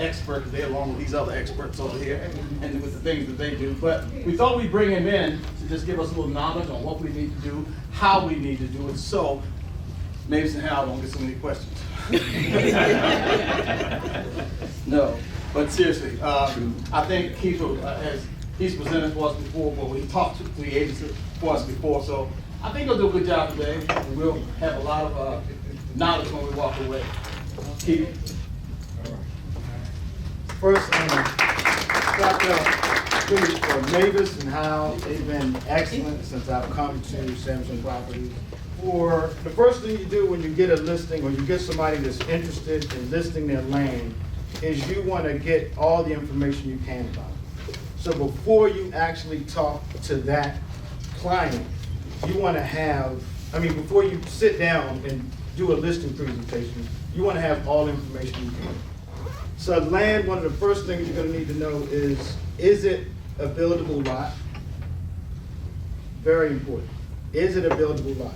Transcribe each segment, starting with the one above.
expert today, along with these other experts over here, and with the things that they do. But we thought we'd bring him in to just give us a little knowledge on what we need to do, how we need to do it, so maybe Hal don't get so many questions. No, but seriously, I think Keith, as he's presented for us before, but we talked to the agency for us before, so I think he'll do a good job today, and we'll have a lot of knowledge when we walk away. Keith. First, for Mavis and Hal, they've been excellent since I've come to Sampson Properties. For the first thing you do when you get a listing or you get somebody that's interested in listing their land is you want to get all the information you can about it. So before you actually talk to that client, you want to have, before you sit down and do a listing presentation, you want to have all the information you can. So land, one of the first things you're going to need to know is it a buildable lot? Very important. Is it a buildable lot?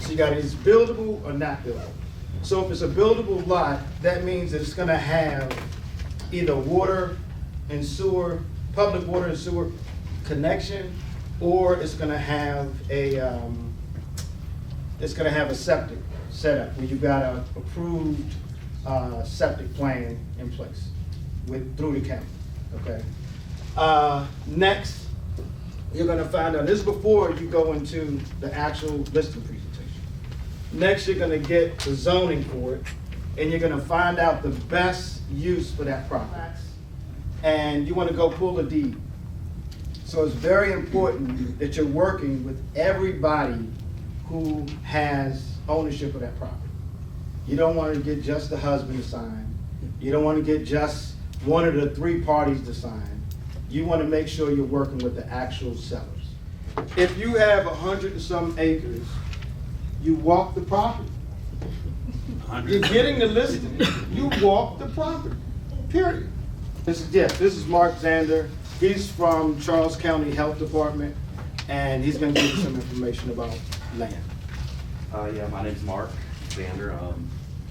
So you got, is it buildable or not buildable? So if it's a buildable lot, that means that it's going to have either water and sewer, public water and sewer connection, or it's going to have a septic setup where you've got an approved septic plan in place through the county. Okay. Next, you're going to find out, this is before you go into the actual listing presentation. Next, you're going to get the zoning for it, and you're going to find out the best use for that property. And you want to go pull a deed. So it's very important that you're working with everybody who has ownership of that property. You don't want to get just the husband to sign. You don't want to get just one of the three parties to sign. You want to make sure you're working with the actual sellers. If you have 100 and some acres, you walk the property. You're getting the listing, you walk the property, period. This is Mark Zander. He's from Charles County Health Department, and he's going to give you some information about land. Yeah, my name's Mark Zander.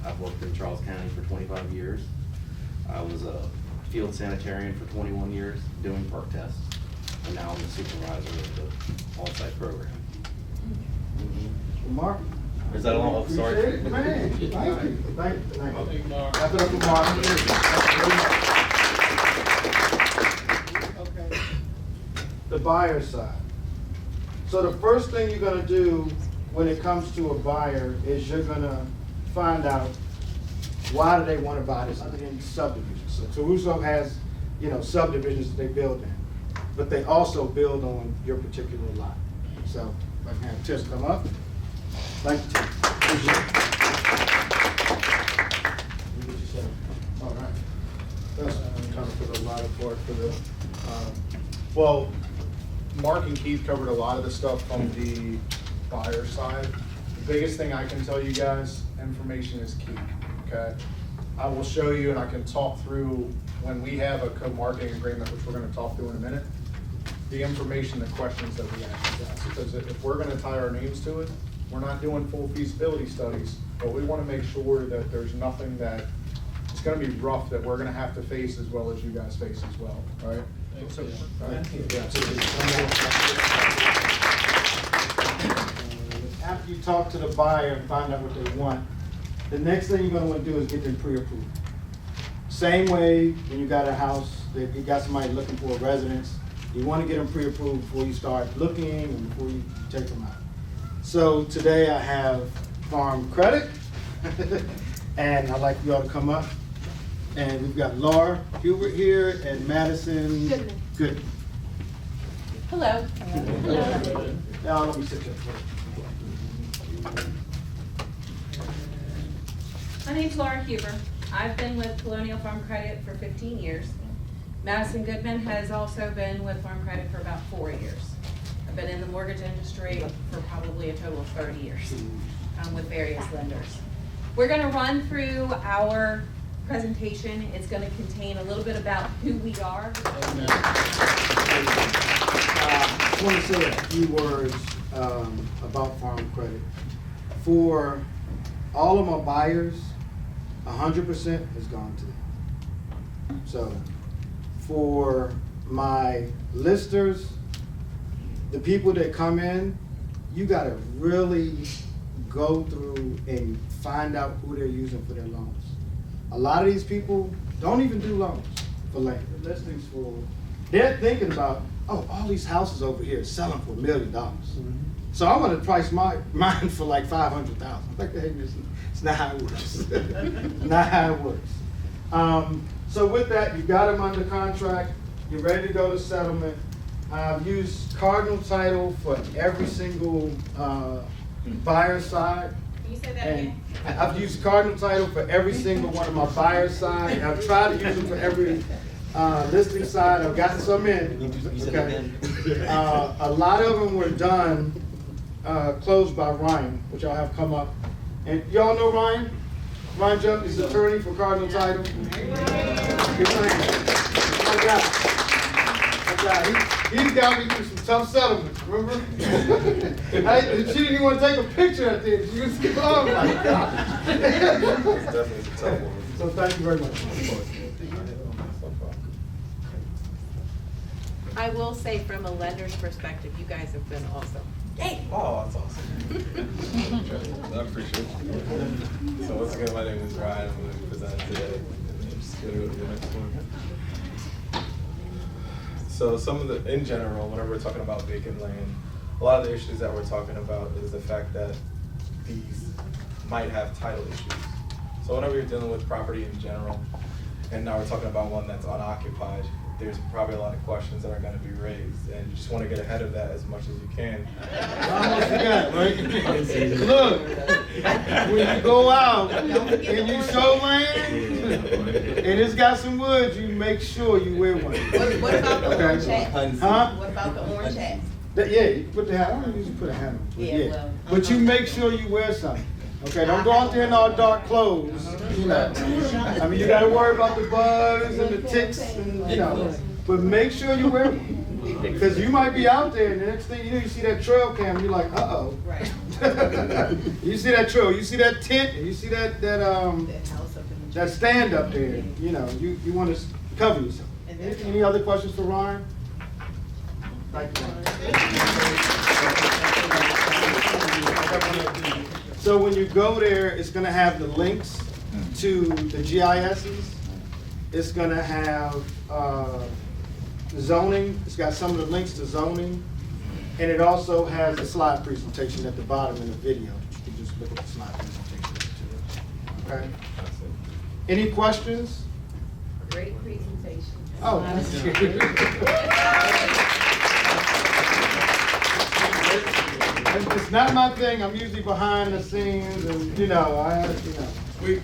I've worked in Charles County for 25 years. I was a field sanitarian for 21 years doing perk tests, and now I'm the supervisor of the on-site program. Mark? Is that all? Oh, sorry. Appreciate it, man. Thank you. Thank you. Clap it up for Mark. Okay. The buyer side. So the first thing you're going to do when it comes to a buyer is you're going to find out why do they want to buy this in subdivisions. So Caruso has, subdivisions that they build in, but they also build on your particular lot. So I can have Tish come up. Thank you, Tish. All right. That's kind of for the lot of work for the. Well, Mark and Keith covered a lot of the stuff from the buyer side. The biggest thing I can tell you guys, information is key, okay? I will show you and I can talk through when we have a co-marketing agreement, which we're gonna talk through in a minute, the information, the questions that we ask you guys. Because if we're gonna tie our names to it, we're not doing full feasibility studies, but we wanna make sure that there's nothing that it's gonna be rough that we're gonna have to face as well as you guys face as well, right? After you talk to the buyer and find out what they want, the next thing you're going to want to do is get them pre-approved. Same way when you got a house, that you got somebody looking for a residence, you want to get them pre-approved before you start looking and before you take them out. So today I have Farm Credit, and I'd like you all to come up. And we've got Laura Hubert here and Madison Goodman. Hello. Hello. Now let me sit there. My name's Laura Huber. I've been with Colonial Farm Credit for 15 years. Madison Goodman has also been with Farm Credit for about 4 years. I've been in the mortgage industry for probably a total of 30 years with various lenders. We're going to run through our presentation. It's going to contain a little bit about who we are. I want to say a few words about Farm Credit. For all of my buyers, 100% has gone to them. So for my listers, the people that come in, you gotta really go through and find out who they're using for their loans. A lot of these people don't even do loans for land. They're listings for, they're thinking about, oh, all these houses over here selling for $1 million. So I'm gonna price mine for like 500,000. Like, hey, it's not how it works. Not how it works. So with that, you got them under contract, you're ready to go to settlement. I've used Cardinal Title for every single buyer side. Can you say that And again? I've used Cardinal Title for every single one of my buyer side. I've tried to use them for every listing side. I've gotten some in. Okay. A lot of them were done, closed by Ryan, which I'll have come up. And y'all know Ryan? Ryan Jupp is the attorney for Cardinal Title. Good man. My guy. He's got me through some tough settlements, remember? She didn't even want to take a picture at the end. She was, oh my God. It's definitely a tough one. So thank you very much. I will say from a lender's perspective, you guys have been awesome. Hey! Oh, that's awesome. I appreciate it. So once again, my name is Ryan. I'm going to present today. I'm just going to go to the next one. So some of the, in general, whenever we're talking about vacant land, a lot of the issues that we're talking about is the fact that these might have title issues. So whenever you're dealing with property in general, and now we're talking about one that's unoccupied, there's probably a lot of questions that are going to be raised, and you just want to get ahead of that as much as you can. Almost forgot, right? Look, when you go out and you show land, and it's got some woods, you make sure you wear one. What about the orange hat? Huh? What about the orange hat? Yeah, you put the hat. I don't usually put a hat on. But Yeah, well, But you make sure you wear something. Okay, don't go out there in all dark clothes. You know, I mean, you got to worry about the bugs and the ticks, and you know. But make sure you wear one, because you might be out there, and the next thing you know, you see that trail cam, you're like, uh-oh. Right. You see that trail, you see that tent, and you see that That house up in the that stand up there. You know, you want to cover yourself. Any other questions for Ryan? Thank you, Ryan. So when you go there, it's gonna have the links to the GISs. It's gonna have zoning. It's got some of the links to zoning. And it also has a slide presentation at the bottom in the video. You can just look at the slide presentation. Okay? Any questions? Great presentation. Oh. It's not my thing. I'm usually behind the scenes, and you know, We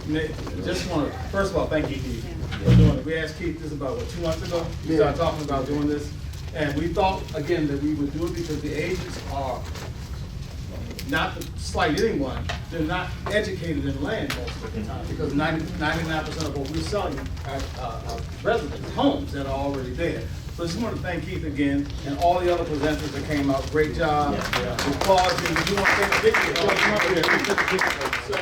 just want to, first of all, thank you, Keith, for doing it. We asked Keith this about, what, 2 months ago? We started talking about doing this, and we thought, again, that we would do it because the agents are, not to slight anyone, they're not educated in land most of the time, because 99% of what we're selling are residents, homes that are already there. So I just want to thank Keith again, and all the other presenters that came out, great job. Applause, and if you want to take a picture, come up here, take a picture. So,